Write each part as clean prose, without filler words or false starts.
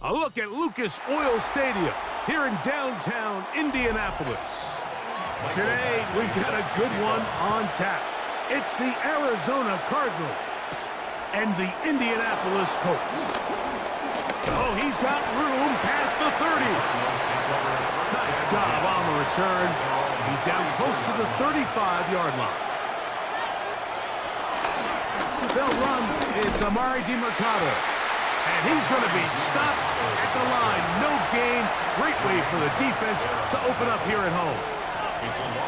A look at Lucas Oil Stadium here in downtown Indianapolis. Today, we've got a good one on tap. It's the Arizona Cardinals and the Indianapolis Colts. Oh, he's got room past the 30. Nice job on the return. He's down close to the 35-yard line. They'll run. It's Amari DeMercado. And he's going to be stopped at the line. No gain. Great way for the defense to open up here at home.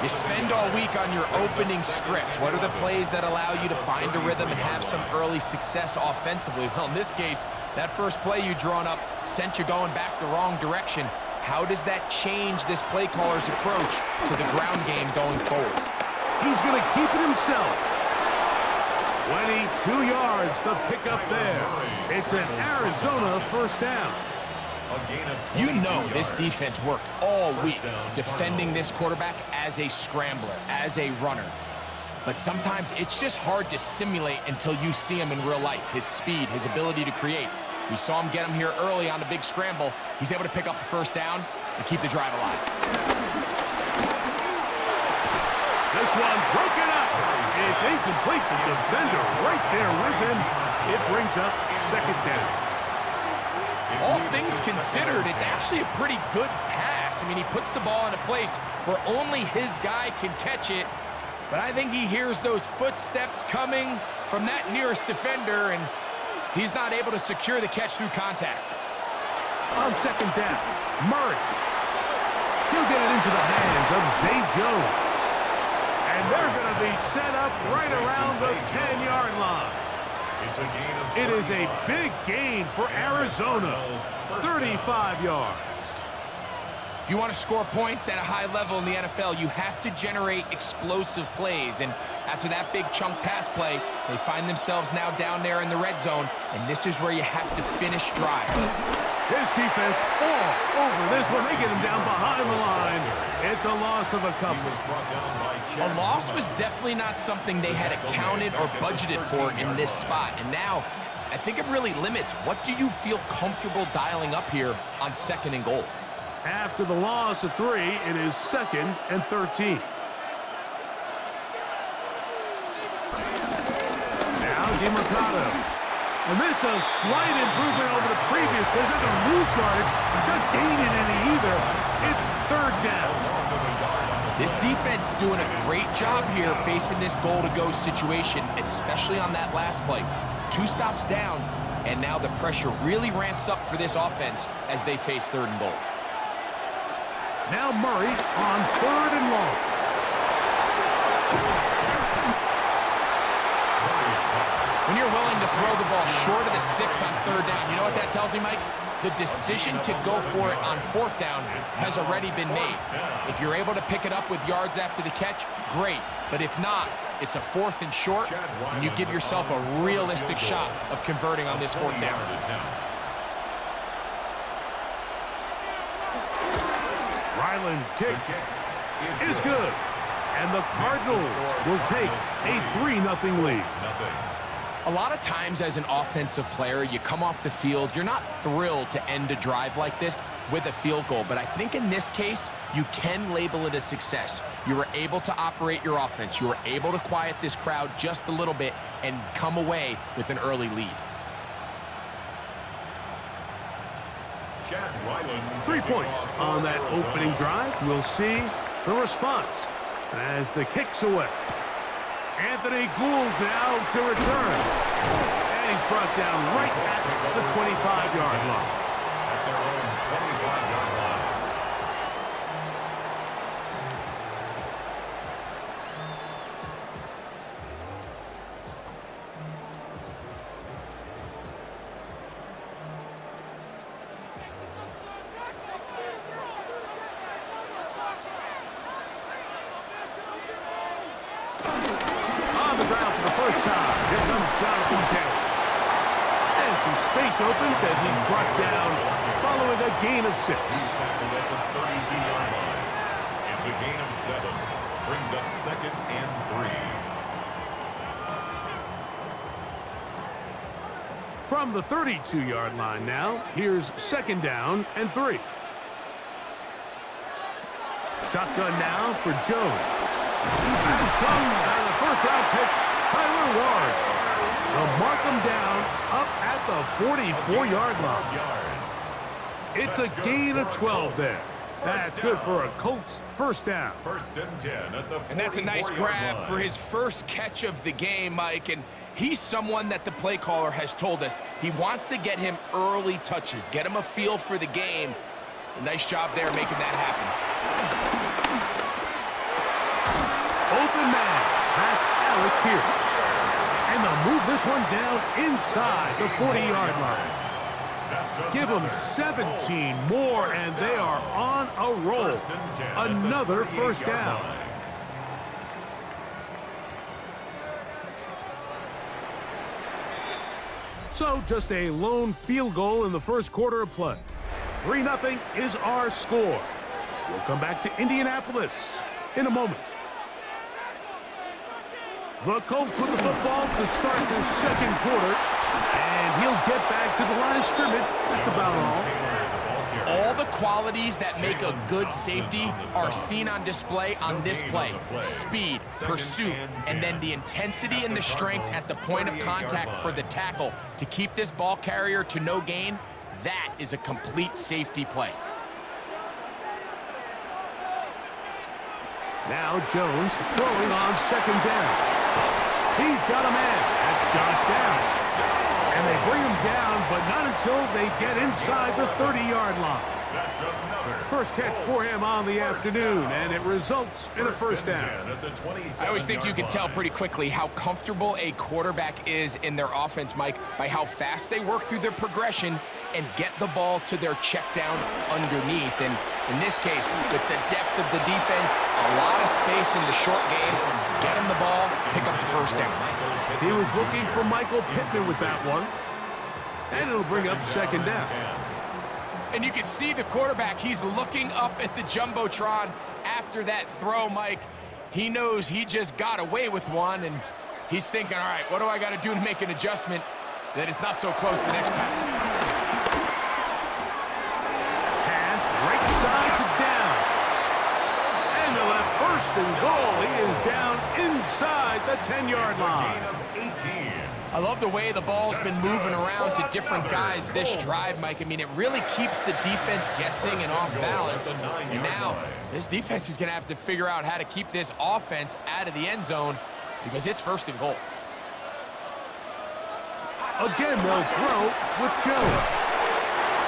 You spend all week on your opening script. What are the plays that allow you to find a rhythm and have some early success offensively? Well, in this case, that first play you drawn up sent you going back the wrong direction. How does that change this play caller's approach to the ground game going forward? He's going to keep it himself. 22 yards, the pickup there. It's an Arizona first down. You know this defense worked all week defending this quarterback as a scrambler, as a runner. But sometimes it's just hard to simulate until you see him in real life. His speed, his ability to create. We saw him get him here early on the big scramble. He's able to pick up the first down and keep the drive alive. This one broken up. It's incomplete. The defender right there with him. It brings up second down. All things considered, it's actually a pretty good pass. I mean, he puts the ball in a place where only his guy can catch it. But I think he hears those footsteps coming from that nearest defender, and he's not able to secure the catch through contact. On second down, Murray. He'll get it into the hands of Zay Jones. And they're going to be set up right around the 10-yard line. It is a big gain for Arizona, 35 yards. If you want to score points at a high level in the NFL, you have to generate explosive plays. And after that big chunk pass play, they find themselves now down there in the red zone, and this is where you have to finish drives. His defense all over this one. They get him down behind the line. It's a loss of a couple. A loss was definitely not something they had accounted or budgeted for in this spot. And now, I think it really limits what do you feel comfortable dialing up here on second and goal. After the loss of 3, it is 2nd and 13. Now DeMercado. And this is a slight improvement over the previous play. He's not going to lose yardage. He's not gaining any either. It's 3rd down. This defense doing a great job here facing this goal-to-go situation, especially on that last play. 2 stops down, and now the pressure really ramps up for this offense as they face 3rd and goal. Now Murray on 3rd and long. When you're willing to throw the ball short of the sticks on 3rd down, you know what that tells me, Mike? The decision to go for it on 4th down has already been made. If you're able to pick it up with yards after the catch, great. But if not, it's a 4th and short, and you give yourself a realistic shot of converting on this 4th down. Ryland's kick is good. And the Cardinals will take a 3-0 lead. A lot of times as an offensive player, you come off the field, you're not thrilled to end a drive like this with a field goal. But I think in this case, you can label it a success. You were able to operate your offense. You were able to quiet this crowd just a little bit and come away with an early lead. 3 points on that opening drive. We'll see the response as the kick's away. Anthony Gould now to return. And he's brought down right at the 25-yard line. At their own 25-yard line. Space opens as he's brought down following a gain of 6. He's tackled at the 32-yard line. It's a gain of 7. Brings up 2nd and 3. From the 32-yard line now, here's 2nd down and 3. Shotgun now for Jones. That is come by the first-round pick, Tyler Ward. They'll mark him down up at the 44-yard line. It's a gain of 12 there. That's good for a Colts first down. 1st and 10 at the 44-yard line. And that's a nice grab for his first catch of the game, Mike. And he's someone that the play caller has told us he wants to get him early touches, get him a feel for the game. A nice job there making that happen. Open man. That's Alec Pierce. And they'll move this one down inside the 40-yard line. Give them 17 more, and they are on a roll. Another first down. So just a lone field goal in the first quarter of play. 3-0 is our score. We'll come back to Indianapolis in a moment. The Colts with the football to start the second quarter. And he'll get back to the line of scrimmage. That's about all. All the qualities that make a good safety are seen on display on this play. Speed, pursuit, and then the intensity and the strength at the point of contact for the tackle to keep this ball carrier to no gain. That is a complete safety play. Now Jones throwing on 2nd down. He's got a man. That's Josh Downs. And they bring him down, but not until they get inside the 30-yard line. First catch for him on the afternoon, and it results in a first down. I always think you can tell pretty quickly how comfortable a quarterback is in their offense, Mike, by how fast they work through their progression and get the ball to their check down underneath. And in this case, with the depth of the defense, a lot of space in the short game, get him the ball, pick up the first down. He was looking for Michael Pittman with that one. And it'll bring up 2nd down. And you can see the quarterback, he's looking up at the Jumbotron after that throw, Mike. He knows he just got away with one, and he's thinking, all right, what do I got to do to make an adjustment that it's not so close the next time? Pass right side to down. And they'll have 1st and goal. He is down inside the 10-yard line. I love the way the ball's been moving around to different guys this drive, Mike. I mean, it really keeps the defense guessing and off balance. And now this defense is going to have to figure out how to keep this offense out of the end zone because it's 1st and goal. Again, they'll throw with Jones.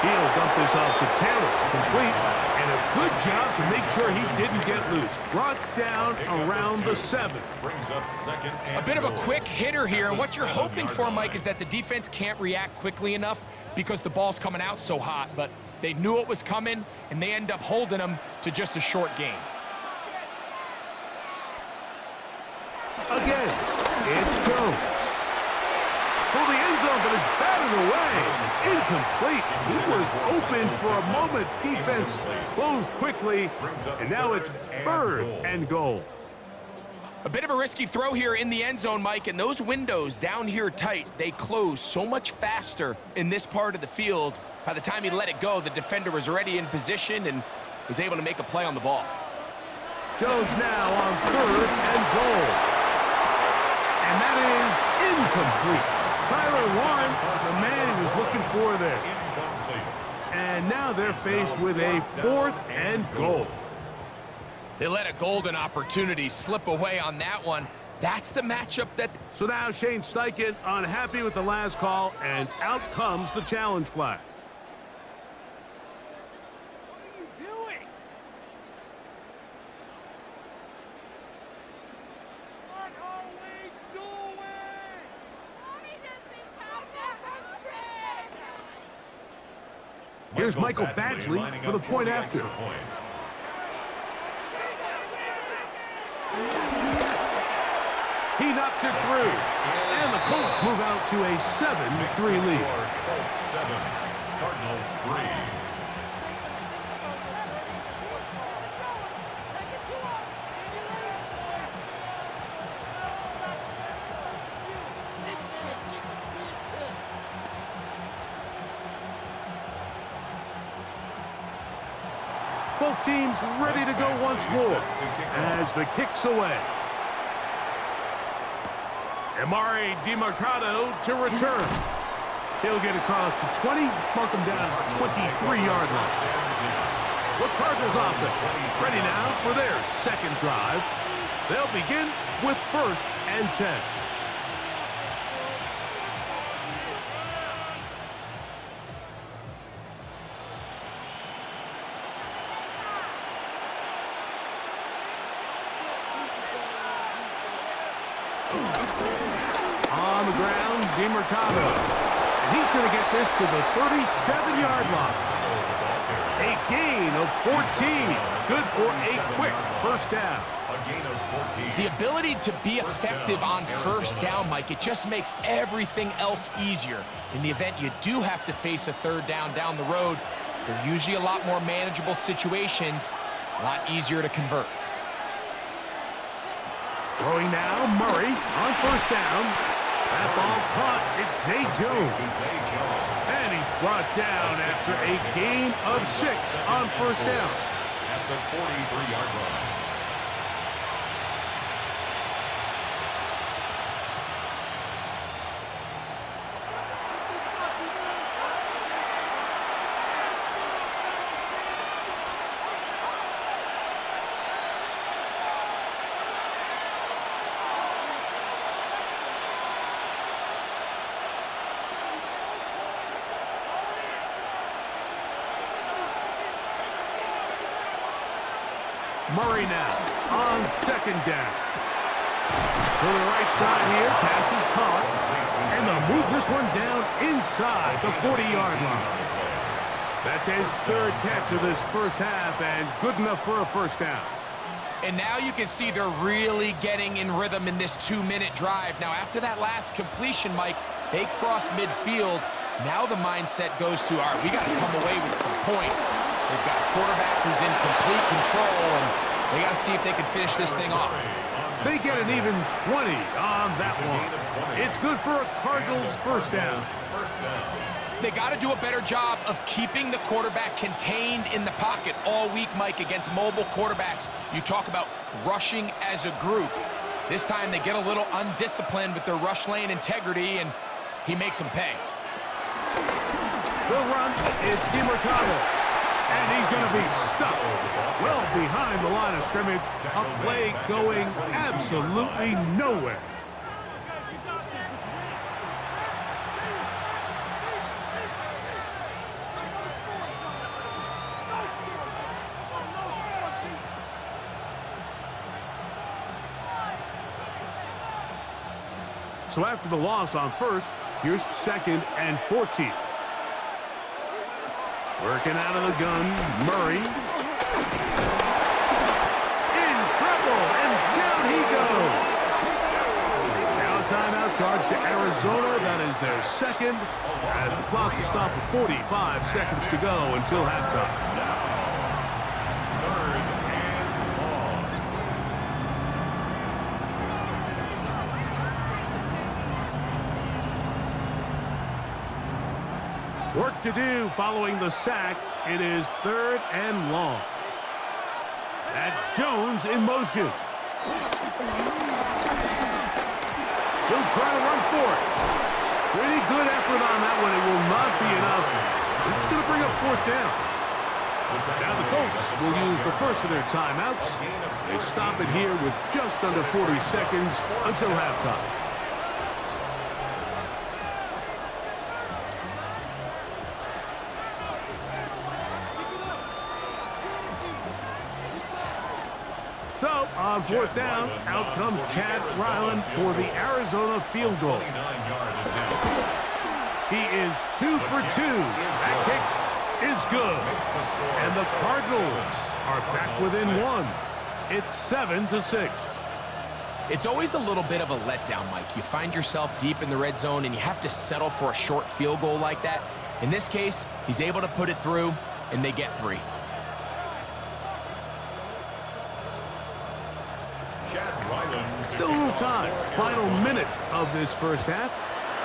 He'll dump this off to Taylor. Complete. And a good job to make sure he didn't get loose. Brought down around the 7. A bit of a quick hitter here. And what you're hoping for, Mike, is that the defense can't react quickly enough because the ball's coming out so hot. But they knew it was coming, and they end up holding them to just a short gain. Again, it's Jones. For the end zone, but it's batted away. Incomplete. He was open for a moment. Defense closed quickly, and now it's 3rd and goal. A bit of a risky throw here in the end zone, Mike, and those windows down here tight, they close so much faster in this part of the field. By the time he let it go, the defender was already in position and was able to make a play on the ball. Jones now on 3rd and goal. And that is incomplete. Tyler Warren, the man he was looking for there. And now they're faced with a 4th and goal. They let a golden opportunity slip away on that one. That's the matchup that... So now Shane Steichen unhappy with the last call, and out comes the challenge flag. Here's Michael Badgley for the point after. He knocks it through. And the Colts move out to a 7-3 lead. Colts 7, Cardinals 3. Both teams ready to go once more as the kick's away. Amari DiMercado to return. He'll get across the 20, mark him down at the 23-yard line. The Cardinals offense ready now for their second drive. They'll begin with 1st and 10. On the ground, DiMercado. And he's going to get this to the 37-yard line. A gain of 14. Good for a quick first down. A gain of 14. The ability to be effective on first down, Mike, it just makes everything else easier. In the event you do have to face a third down the road, they're usually a lot more manageable situations, a lot easier to convert. Throwing now, Murray on first down. That ball caught. It's Zay Jones. And he's brought down after a gain of 6 on first down. At the 43-yard line. Murray now on second down. To the right side here, pass is caught. And they'll move this one down inside the 40-yard line. That's his 3rd catch of this first half and good enough for a first down. And now you can see they're really getting in rhythm in this 2-minute drive. Now, after that last completion, Mike, they cross midfield. Now the mindset goes to, all right, we got to come away with some points. They've got a quarterback who's in complete control, and they got to see if they can finish this thing off. They get an even 20 on that one. It's good for a Cardinals first down. They got to do a better job of keeping the quarterback contained in the pocket all week, Mike, against mobile quarterbacks. You talk about rushing as a group. This time they get a little undisciplined with their rush lane integrity, and he makes them pay. The run, it's DiMercado, and he's going to be stuck well behind the line of scrimmage. A play going absolutely nowhere. So after the loss on first, here's 2nd and 14. Working out of the gun, Murray. In trouble, and down he goes. Now a timeout charge to Arizona. That is their 2nd, as the clock will stop at 45 seconds to go until halftime. Work to do following the sack. It is 3rd and long. That's Jones in motion. He'll try to run for it. Pretty good effort on that one. It will not be enough. It's going to bring up 4th down. Now the Colts will use the first of their timeouts. They stop it here with just under 40 seconds until halftime. So, on 4th down, out comes Chad Ryland for the Arizona field goal. He is 2 for 2. That kick is good. And the Cardinals are back within 1. It's 7-6. It's always a little bit of a letdown, Mike. You find yourself deep in the red zone, and you have to settle for a short field goal like that. In this case, he's able to put it through, and they get 3. Still a little time. Final minute of this first half.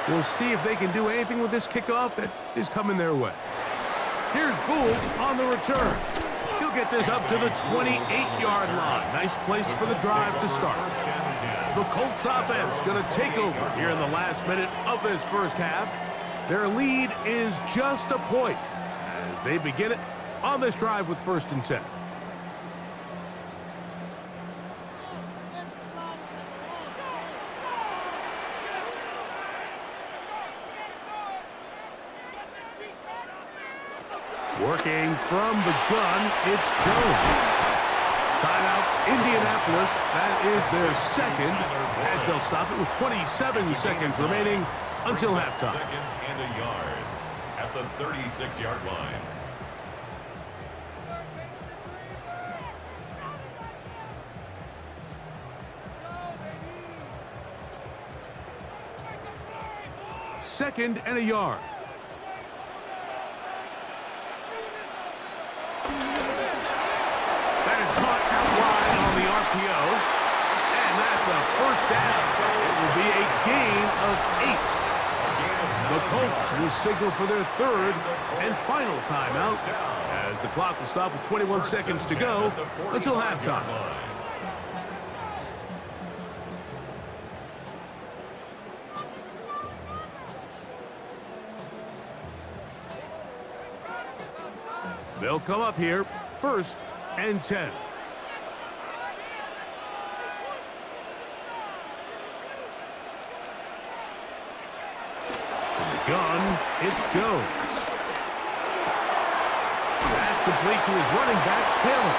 We'll see if they can do anything with this kickoff that is coming their way. Here's Gould on the return. He'll get this up to the 28-yard line. Nice place for the drive to start. The Colts offense going to take over here in the last minute of this first half. Their lead is just a point as they begin it on this drive with 1st and 10. Working from the gun, it's Jones. Timeout, Indianapolis. That is their second, as they'll stop it with 27 seconds remaining until halftime. 2nd and a yard at the 36-yard line. Second and a yard. That is caught out wide on the RPO. And that's a first down. It will be a gain of 8. The Colts will signal for their 3rd and final timeout as the clock will stop with 21 seconds to go until halftime. They'll come up here, 1st and 10. From the gun, it's Jones. That's complete to his running back, Taylor.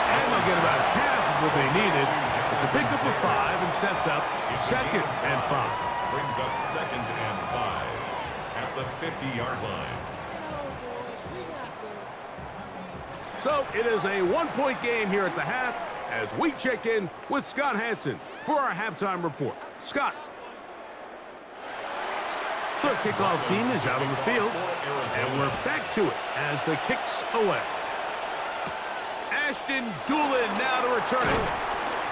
And they'll get about half of what they needed. It's a pickup of 5 and sets up 2nd and 5. Brings up 2nd and 5 at the 50-yard line. So it is a 1-point game here at the half as we check in with Scott Hansen for our halftime report. Scott. The kickoff team is out on the field, and we're back to it as the kick's away. Ashton Doolin now to return it.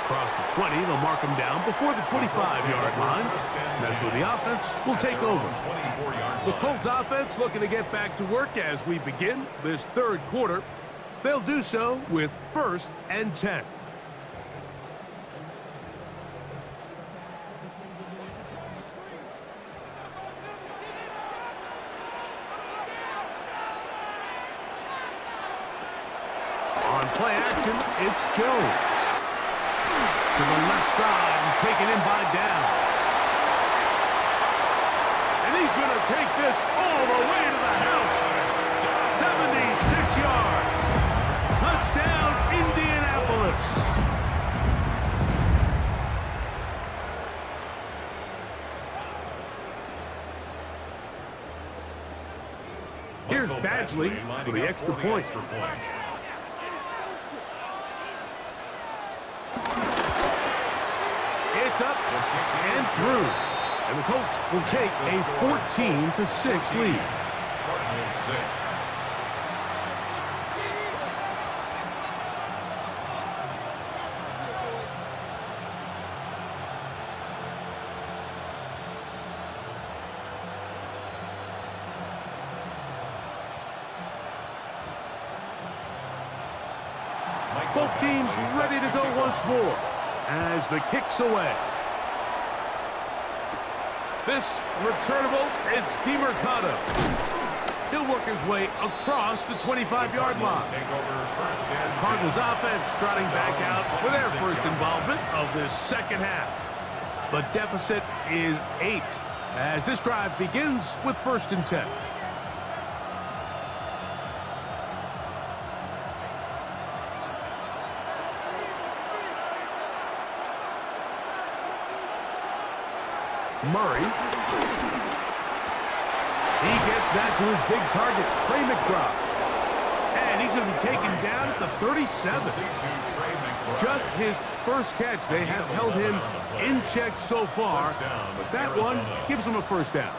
Across the 20, they'll mark him down before the 25-yard line. And that's where the offense will take over. The Colts offense looking to get back to work as we begin this 3rd quarter. They'll do so with 1st and 10. On play action, it's Jones. To the left side and taken in by Downs. And he's going to take this all the way to the house. 76 yards. Touchdown, Indianapolis. Here's Badgley for the extra point. It's up and through. And the Colts will take a 14-6 lead. Cardinals 6. Both teams ready to go once more as the kick's away. This returnable, it's DeMercado. He'll work his way across the 25-yard line. Cardinals offense trotting back out for their first involvement of this 2nd half. The deficit is 8 as this drive begins with 1st and 10. Murray. He gets that to his big target, Trey McBride. And he's going to be taken down at the 37. Just his first catch. They have held him in check so far, but that one gives him a 1st down.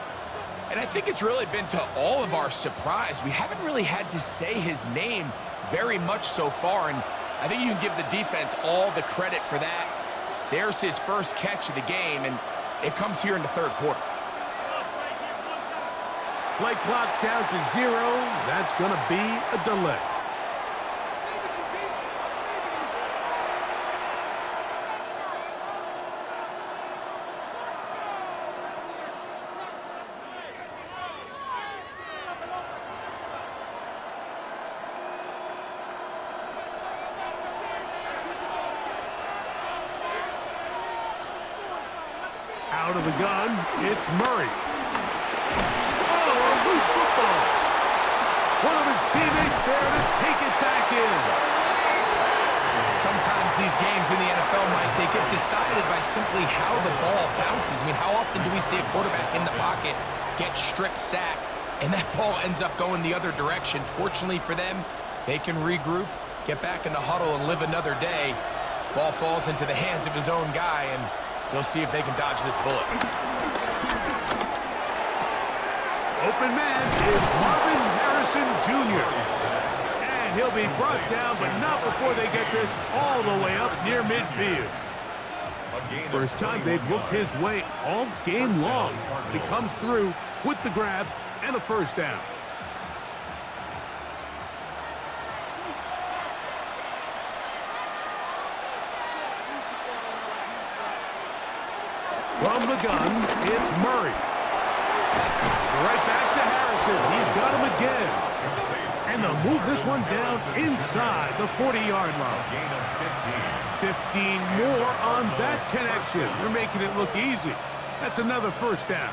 And I think it's really been to all of our surprise. We haven't really had to say his name very much so far, and I think you can give the defense all the credit for that. There's his first catch of the game, and it comes here in the 3rd quarter. Play clock down to 0. That's going to be a delay. Out of the gun, it's Murray. Oh, a loose football. One of his teammates there to take it back in. Sometimes these games in the NFL, Mike, they get decided by simply how the ball bounces. I mean, how often do we see a quarterback in the pocket get stripped sack, and that ball ends up going the other direction? Fortunately for them, they can regroup, get back in the huddle, and live another day. Ball falls into the hands of his own guy, and they'll see if they can dodge this bullet. Open man is Marvin Harrison Jr. And he'll be brought down, but not before they get this all the way up near midfield. First time they've looked his way all game long. But he comes through with the grab and a first down. From the gun, it's Murray. Right back to Harrison. He's got him again. And they'll move this one down inside the 40-yard line. 15 more on that connection. They're making it look easy. That's another first down.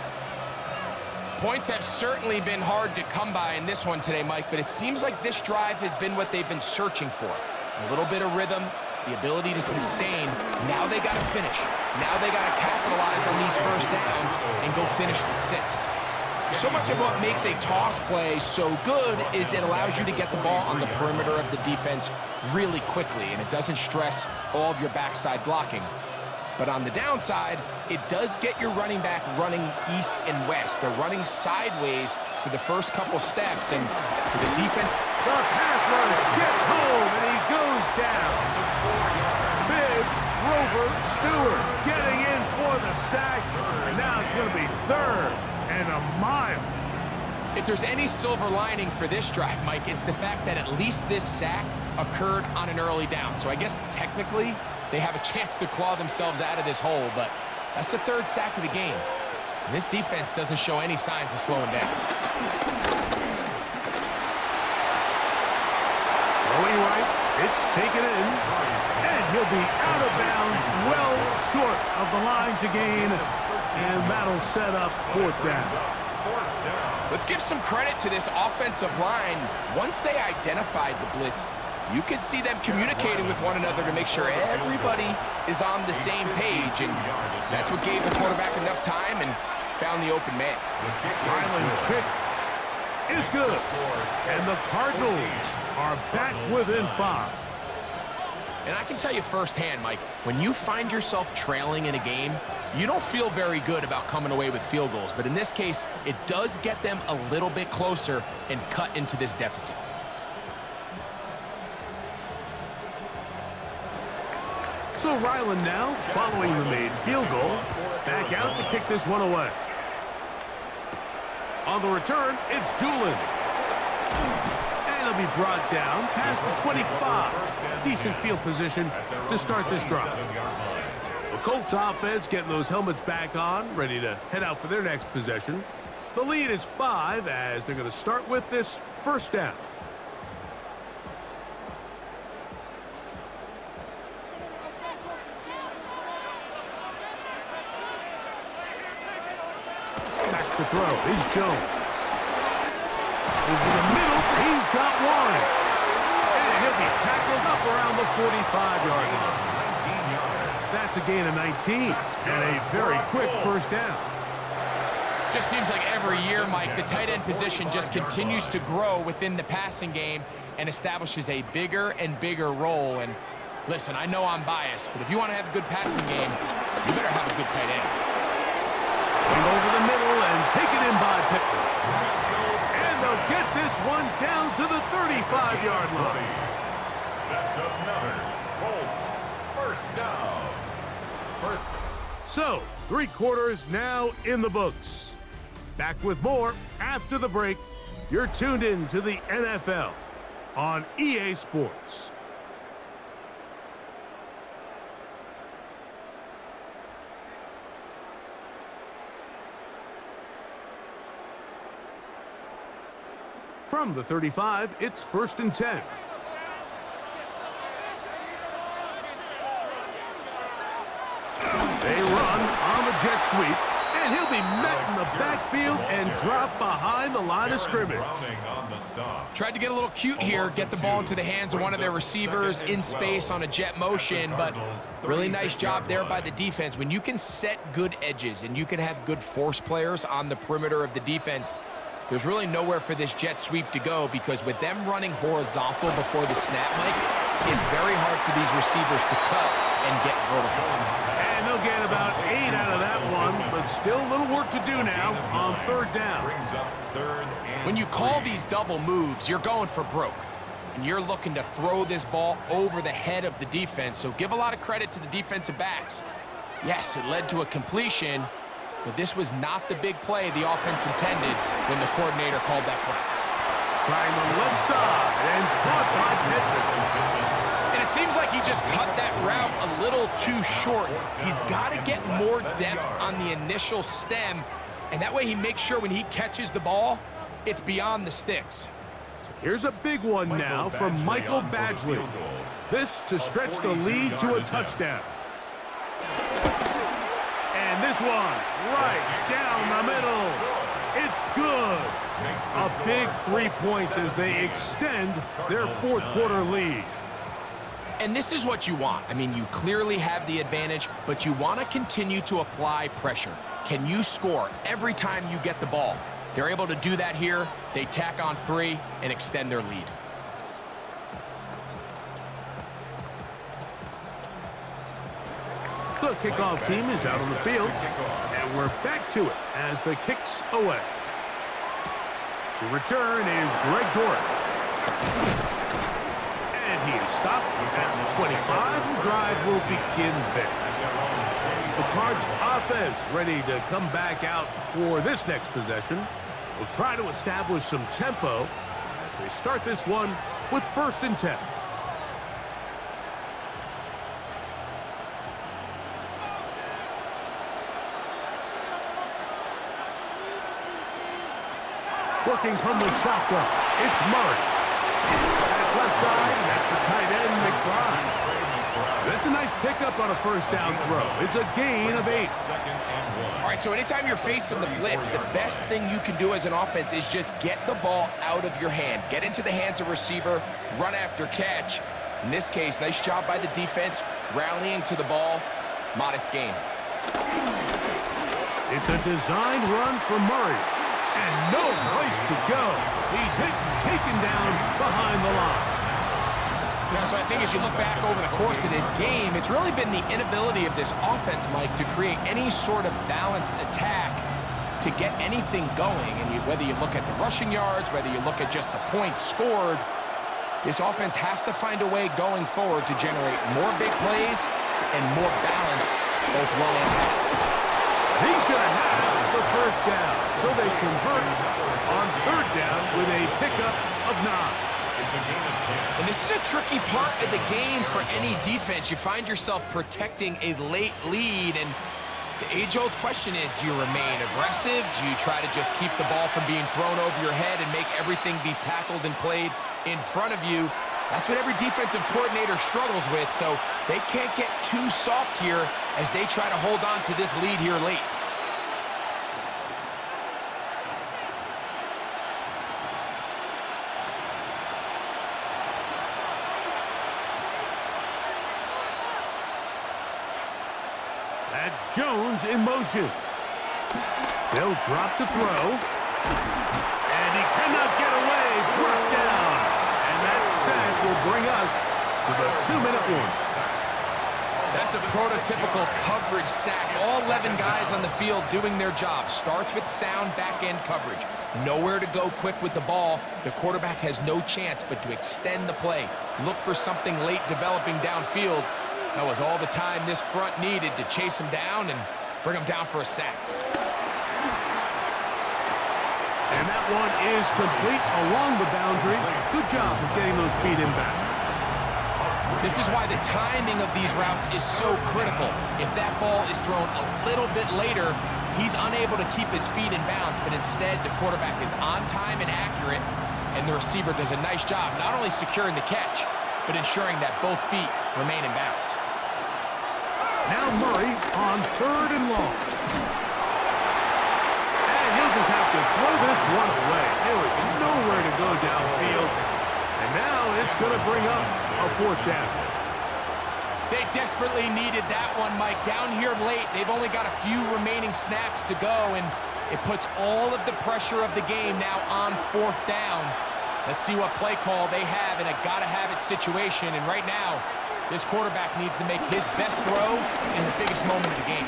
Points have certainly been hard to come by in this one today, Mike, but it seems like this drive has been what they've been searching for. A little bit of rhythm, the ability to sustain. Now they got to finish. Now they got to capitalize on these first downs and go finish with 6. So much of what makes a toss play so good is it allows you to get the ball on the perimeter of the defense really quickly, and it doesn't stress all of your backside blocking. But on the downside, it does get your running back running east and west. They're running sideways for the first couple steps, and for the defense, the pass rush gets home, and he goes down. Big Rover Stewart getting in for the sack, and now it's going to be 3rd and a mile. If there's any silver lining for this drive, Mike, it's the fact that at least this sack occurred on an early down. So I guess technically they have a chance to claw themselves out of this hole, but that's the 3rd sack of the game. And this defense doesn't show any signs of slowing down. Throwing right, it's taken in, and he'll be out of bounds, well short of the line to gain, and that'll set up 4th down. Let's give some credit to this offensive line. Once they identified the blitz, you could see them communicating with one another to make sure everybody is on the same page, and that's what gave the quarterback enough time and found the open man. Ryland's kick is good, and the Cardinals are back within 5. And I can tell you firsthand, Mike, when you find yourself trailing in a game, you don't feel very good about coming away with field goals. But in this case, it does get them a little bit closer and cut into this deficit. So Ryland now, following the made field goal, back out to kick this one away. On the return, it's Doolin. And he'll be brought down past the 25. Decent field position to start this drive. The Colts offense getting those helmets back on, ready to head out for their next possession. The lead is 5 as they're going to start with this first down. Back to throw is Jones. Over the middle, he's got one. And he'll be tackled up around the 45-yard line. That's a gain of 19 and a very quick first down. Just seems like every year, Mike, the tight end position just continues to grow within the passing game and establishes a bigger and bigger role. And listen, I know I'm biased, but if you want to have a good passing game, you better have a good tight end. Over the middle and taken in by Pittman. And they'll get this one down to the 35-yard line. That's another Colts first down. So, 3 quarters now in the books. Back with more after the break. You're tuned in to the NFL on EA Sports. From the 35, it's 1st and 10. They run on the jet sweep, and he'll be met in the backfield and dropped behind the line of scrimmage. Tried to get a little cute here, get the ball into the hands of one of their receivers in space on a jet motion, but really nice job there by the defense. When you can set good edges and you can have good force players on the perimeter of the defense, there's really nowhere for this jet sweep to go, because with them running horizontal before the snap, Mike, it's very hard for these receivers to cut and get vertical. And they'll get about 8 out of that one, but still a little work to do now on third down. When you call these double moves, you're going for broke. And you're looking to throw this ball over the head of the defense, so give a lot of credit to the defensive backs. Yes, it led to a completion, but this was not the big play the offense intended when the coordinator called that play. Trying the left side and caught by Pittman. And it seems like he just cut that route a little too short. He's got to get more depth on the initial stem, and that way he makes sure when he catches the ball, it's beyond the sticks. Here's a big one now from Michael Badgley. This to stretch the lead to a touchdown. And this one right down the middle. It's good. A big 3 points as they extend their fourth quarter lead. And this is what you want. I mean, you clearly have the advantage, but you want to continue to apply pressure. Can you score every time you get the ball? They're able to do that here. They tack on 3 and extend their lead. The kickoff team is out on the field, and we're back to it as the kick's away. To return is Greg Dortch. And he is stopped at 25. The drive will begin there. The Cards offense ready to come back out for this next possession. Will try to establish some tempo as they start this one with 1st and 10. Working from the shotgun, it's Murray. At left side, that's the tight end, McBride. That's a nice pickup on a 1st down throw. It's a gain of 8. All right, so anytime you're facing the blitz, the best thing you can do as an offense is just get the ball out of your hand. Get into the hands of receiver, run after catch. In this case, nice job by the defense, rallying to the ball. Modest gain. It's a designed run for Murray. And no place to go. He's hit and taken down behind the line. Yeah, so I think as you look back over the course of this game, it's really been the inability of this offense, Mike, to create any sort of balanced attack to get anything going. And whether you look at the rushing yards, whether you look at just the points scored, this offense has to find a way going forward to generate more big plays and more balance, both run and pass. He's going to have the 1st down, so they convert on 3rd down with a pickup of 9. And this is a tricky part of the game for any defense. You find yourself protecting a late lead, and the age-old question is, do you remain aggressive? Do you try to just keep the ball from being thrown over your head and make everything be tackled and played in front of you? That's what every defensive coordinator struggles with, so they can't get too soft here as they try to hold on to this lead here late. That's Jones in motion. They'll drop to throw. And he cannot get away. Brought down. And that sack will bring us to the 2-minute warning. That's a prototypical coverage sack. All 11 guys on the field doing their job. Starts with sound back-end coverage. Nowhere to go quick with the ball. The quarterback has no chance but to extend the play. Look for something late developing downfield. That was all the time this front needed to chase him down and bring him down for a sack. And that one is complete along the boundary. Good job of getting those feet in bounds. This is why the timing of these routes is so critical. If that ball is thrown a little bit later, he's unable to keep his feet in bounds, but instead the quarterback is on time and accurate, and the receiver does a nice job not only securing the catch, but ensuring that both feet remain in bounds. Now Murray on 3rd and long. And he'll just have to throw this one away. There was nowhere to go downfield. And now it's going to bring up a 4th down. They desperately needed that one, Mike. Down here late, they've only got a few remaining snaps to go, and it puts all of the pressure of the game now on 4th down. Let's see what play call they have in a gotta-have-it situation. And right now, this quarterback needs to make his best throw in the biggest moment of the game.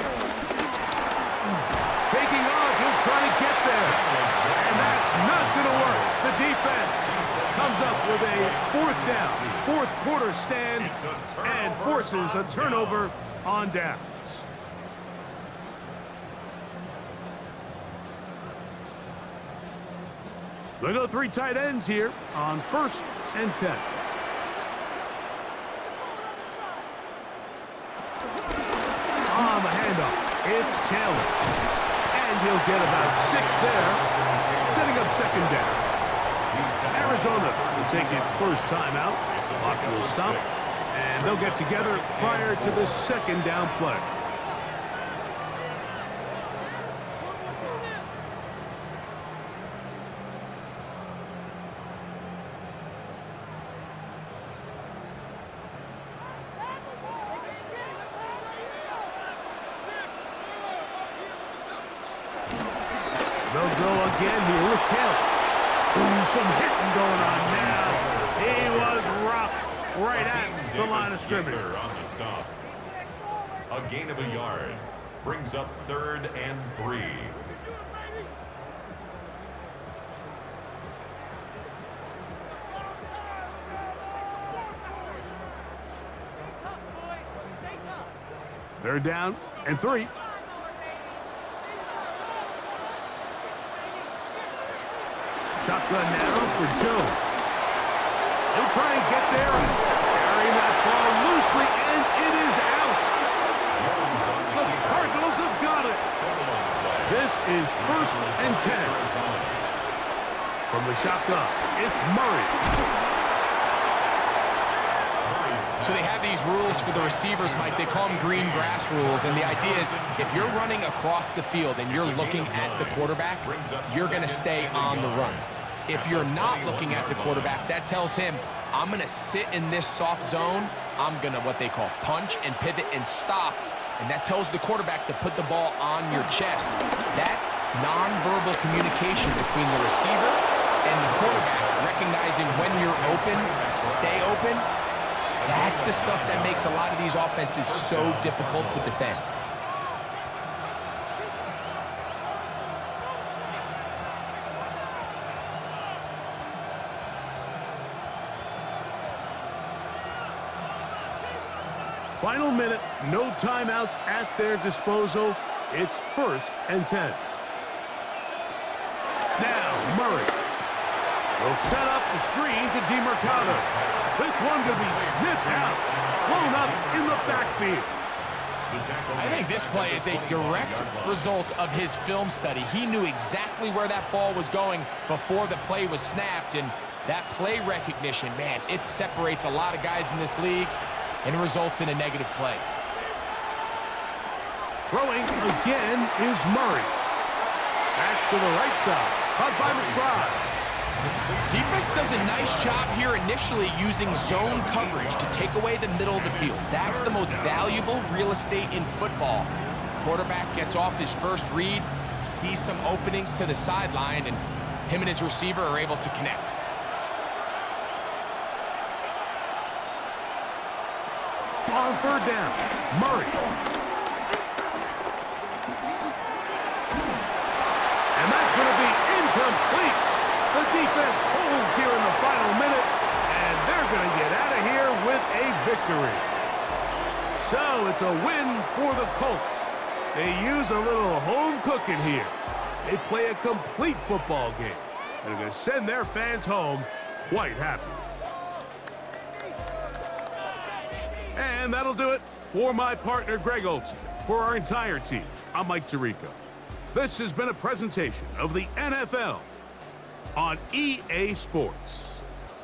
Taking off, he'll try to get there. And that's not going to work. The defense comes up with a 4th down, 4th quarter stand, and forces a turnover on downs. They go 3 tight ends here on 1st and 10. On the handoff, it's Taylor. And he'll get about 6 there, setting up 2nd down. Arizona will take its first timeout. Clock will stop, and they'll get together prior to the 2nd down play. They'll go again here with Taylor. Ooh, some hitting going on now. He was rocked right at the line of scrimmage. On the stop. A gain of a yard brings up 3rd and 3. Third down and 3. Shotgun now for Jones. He'll try and get there and carry that ball loosely, and it is out. The Cardinals have got it. This is 1st and 10. From the shotgun, it's Murray. So they have these rules for the receivers, Mike. They call them green grass rules, and the idea is if you're running across the field and you're looking at the quarterback, you're going to stay on the run. If you're not looking at the quarterback, that tells him, I'm going to sit in this soft zone. I'm going to what they call punch and pivot and stop. And that tells the quarterback to put the ball on your chest. That nonverbal communication between the receiver and the quarterback, recognizing when you're open, stay open, that's the stuff that makes a lot of these offenses so difficult to defend. Final minute, no timeouts at their disposal. It's 1st and 10. Now, Murray will set up the screen to DeMercado. This one could be sniffed out, blown up in the backfield. I think this play is a direct result of his film study. He knew exactly where that ball was going before the play was snapped, and that play recognition, man, it separates a lot of guys in this league and results in a negative play. Throwing again is Murray. Back to the right side, caught by McBride. Defense does a nice job here initially using zone coverage to take away the middle of the field. That's the most valuable real estate in football. Quarterback gets off his first read, sees some openings to the sideline, and him and his receiver are able to connect. On 3rd down, Murray. And that's going to be incomplete. The defense holds here in the final minute, and they're going to get out of here with a victory. So it's a win for the Colts. They use a little home cooking here. They play a complete football game, and they're going to send their fans home quite happy. And that'll do it for my partner, Greg Olson. For our entire team, I'm Mike Tirico. This has been a presentation of the NFL on EA Sports.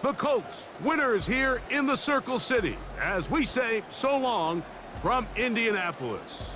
The Colts, winners here in the Circle City, as we say so long from Indianapolis.